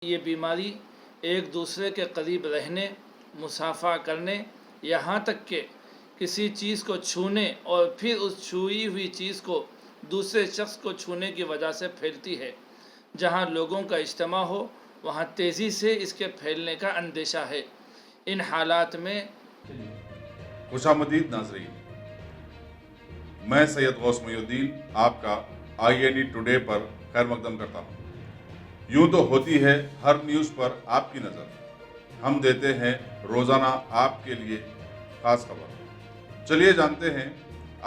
یہ بیماری ایک دوسرے کے قریب رہنے، مصافحہ کرنے، یہاں تک کہ کسی چیز کو چھونے اور پھر اس چھوئی ہوئی چیز کو دوسرے شخص کو چھونے کی وجہ سے پھیلتی ہے۔ جہاں لوگوں کا اجتماع ہو وہاں تیزی سے اس کے پھیلنے کا اندیشہ ہے۔ ان حالات میں خوش آمدید ناظرین، میں سید غوث محی الدین آپ کا INE ٹوڈے پر خیر مقدم کرتا ہوں۔ یوں تو ہوتی ہے ہر نیوز پر آپ کی نظر، ہم دیتے ہیں روزانہ آپ کے لیے خاص خبر۔ چلیے جانتے ہیں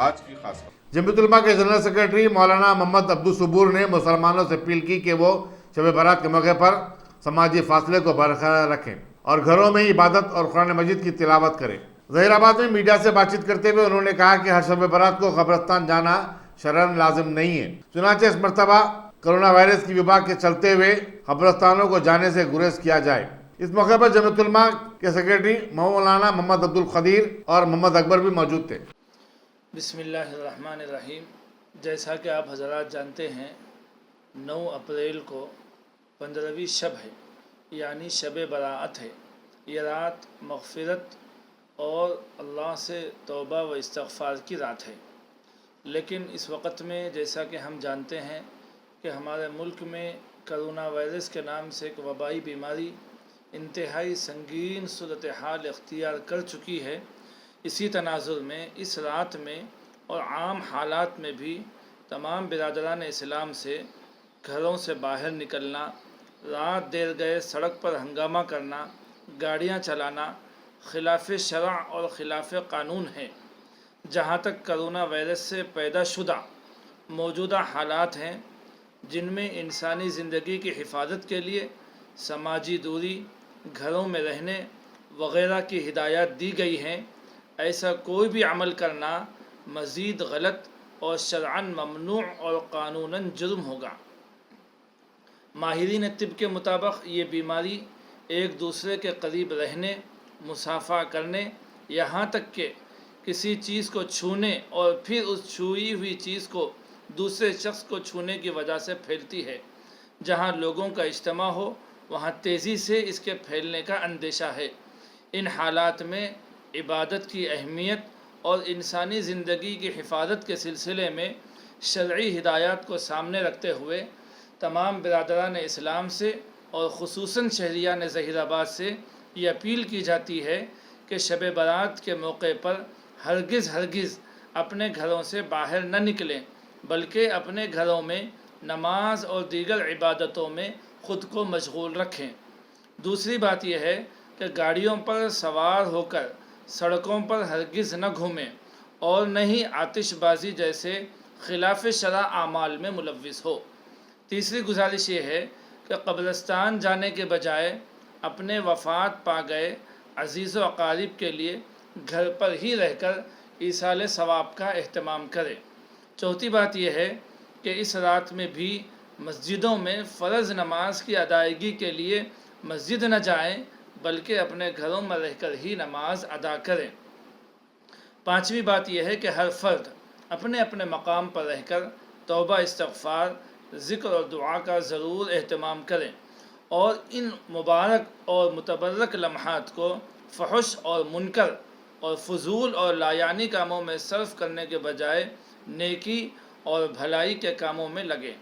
آج کی خاص خبر۔ جمعیت علماء کے جنرل سیکرٹری مولانا محمد عبدالصبور نے مسلمانوں سے اپیل کی کہ وہ شب برات کے موقع پر سماجی فاصلے کو برقرار رکھیں اور گھروں میں عبادت اور قرآن مجید کی تلاوت کریں۔ ظہیر آباد میں میڈیا سے بات چیت کرتے ہوئے انہوں نے کہا کہ ہر شب برات کو قبرستان جانا شرعاً لازم نہیں ہے، چنانچہ اس مرتبہ کرونا وائرس کی وبا کے چلتے ہوئے قبرستانوں کو جانے سے گریز کیا جائے۔ اس موقع پر جمعیت علماء کے سیکرٹری مولانا محمد عبدالقدیر اور محمد اکبر بھی موجود تھے۔ بسم اللہ الرحمن الرحیم۔ جیسا کہ آپ حضرات جانتے ہیں 9 اپریل کو 15ویں شب ہے، یعنی شب براءت ہے۔ یہ رات مغفرت اور اللہ سے توبہ و استغفار کی رات ہے۔ لیکن اس وقت میں جیسا کہ ہم جانتے ہیں کہ ہمارے ملک میں کرونا وائرس کے نام سے ایک وبائی بیماری انتہائی سنگین صورتحال اختیار کر چکی ہے۔ اسی تناظر میں اس رات میں اور عام حالات میں بھی تمام برادران اسلام سے گھروں سے باہر نکلنا، رات دیر گئے سڑک پر ہنگامہ کرنا، گاڑیاں چلانا خلاف شرع اور خلاف قانون ہے۔ جہاں تک کرونا وائرس سے پیدا شدہ موجودہ حالات ہیں جن میں انسانی زندگی کی حفاظت کے لیے سماجی دوری، گھروں میں رہنے وغیرہ کی ہدایات دی گئی ہیں، ایسا کوئی بھی عمل کرنا مزید غلط اور شرعاً ممنوع اور قانوناً جرم ہوگا۔ ماہرین طب کے مطابق یہ بیماری ایک دوسرے کے قریب رہنے، مصافحہ کرنے، یہاں تک کہ کسی چیز کو چھونے اور پھر اس چھوئی ہوئی چیز کو دوسرے شخص کو چھونے کی وجہ سے پھیلتی ہے۔ جہاں لوگوں کا اجتماع ہو وہاں تیزی سے اس کے پھیلنے کا اندیشہ ہے۔ ان حالات میں عبادت کی اہمیت اور انسانی زندگی کی حفاظت کے سلسلے میں شرعی ہدایات کو سامنے رکھتے ہوئے تمام برادران اسلام سے اور خصوصاً شہریان ظہیر آباد سے یہ اپیل کی جاتی ہے کہ شب برات کے موقع پر ہرگز اپنے گھروں سے باہر نہ نکلیں، بلکہ اپنے گھروں میں نماز اور دیگر عبادتوں میں خود کو مشغول رکھیں۔ دوسری بات یہ ہے کہ گاڑیوں پر سوار ہو کر سڑکوں پر ہرگز نہ گھومیں اور نہ ہی آتش بازی جیسے خلاف شرع اعمال میں ملوث ہو۔ تیسری گزارش یہ ہے کہ قبرستان جانے کے بجائے اپنے وفات پا گئے عزیز و اقارب کے لیے گھر پر ہی رہ کر ایصال ثواب کا اہتمام کریں۔ چوتھی بات یہ ہے کہ اس رات میں بھی مسجدوں میں فرض نماز کی ادائیگی کے لیے مسجد نہ جائیں بلکہ اپنے گھروں میں رہ کر ہی نماز ادا کریں۔ پانچویں بات یہ ہے کہ ہر فرد اپنے اپنے مقام پر رہ کر توبہ استغفار، ذکر اور دعا کا ضرور اہتمام کریں اور ان مبارک اور متبرک لمحات کو فحش اور منکر اور فضول اور لایعنی کاموں میں صرف کرنے کے بجائے نیکی اور بھلائی کے کاموں میں لگیں۔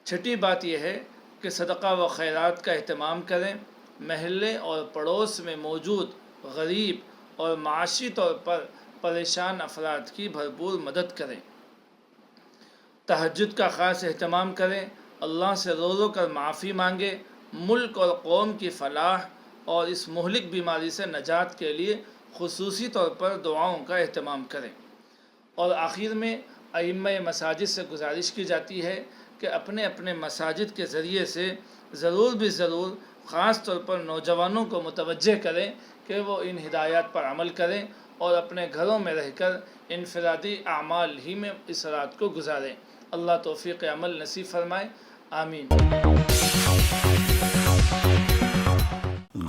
چھٹی بات یہ ہے کہ صدقہ و خیرات کا اہتمام کریں، محلے اور پڑوس میں موجود غریب اور معاشی طور پر پریشان افراد کی بھرپور مدد کریں۔ تہجد کا خاص اہتمام کریں، اللہ سے رو رو کر معافی مانگیں، ملک اور قوم کی فلاح اور اس مہلک بیماری سے نجات کے لیے خصوصی طور پر دعاؤں کا اہتمام کریں۔ اور آخر میں ائمہ مساجد سے گزارش کی جاتی ہے کہ اپنے اپنے مساجد کے ذریعے سے ضرور خاص طور پر نوجوانوں کو متوجہ کریں کہ وہ ان ہدایات پر عمل کریں اور اپنے گھروں میں رہ کر انفرادی اعمال ہی میں اس رات کو گزاریں۔ اللہ توفیق عمل نصیب فرمائے، آمین۔